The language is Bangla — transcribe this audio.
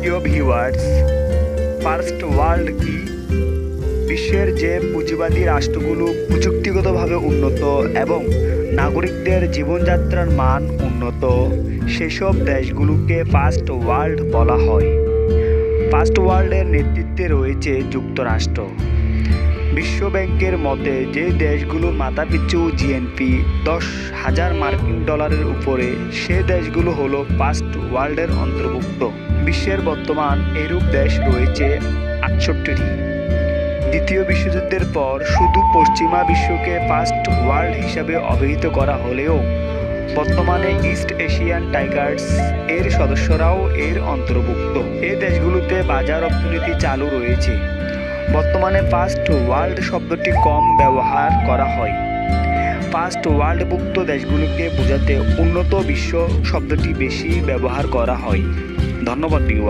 প্রিয় ভিউয়ার্স, ফার্স্ট ওয়ার্ল্ড কি? বিশ্বের যে পুঁজিবাদী রাষ্ট্রগুলো প্রযুক্তিগতভাবে উন্নত এবং নাগরিকদের জীবনযাত্রার মান উন্নত, সেসব দেশগুলোকে ফার্স্ট ওয়ার্ল্ড বলা হয়। ফার্স্ট ওয়ার্ল্ডের নেতৃত্বে রয়েছে যুক্তরাষ্ট্র। বিশ্ব ব্যাংকের মতে যে দেশগুলোর মাথাপিছু জিএনপি $10,000 উপরে, সে দেশগুলো হলো ফার্স্ট ওয়ার্ল্ডের অন্তর্ভুক্ত। বিশ্বের বর্তমান এরূপ দেশ রয়েছে 68টি। দ্বিতীয় বিশ্বযুদ্ধের পর শুধু পশ্চিমা বিশ্বকে ফার্স্ট ওয়ার্ল্ড হিসাবে অভিহিত করা হলেও বর্তমানে ইস্ট এশিয়ান টাইগার্স এর সদস্যরাও এর অন্তর্ভুক্ত। এই দেশগুলোতে বাজার অর্থনীতি চালু রয়েছে। বর্তমানে ফার্স্ট ওয়ার্ল্ড শব্দটি কম ব্যবহার করা হয়। ফার্স্ট ওয়ার্ল্ডভুক্ত দেশগুলোকে বোঝাতে উন্নত বিশ্ব শব্দটি বেশি ব্যবহার করা হয়। ধন্যবাদ ভিউয়ার।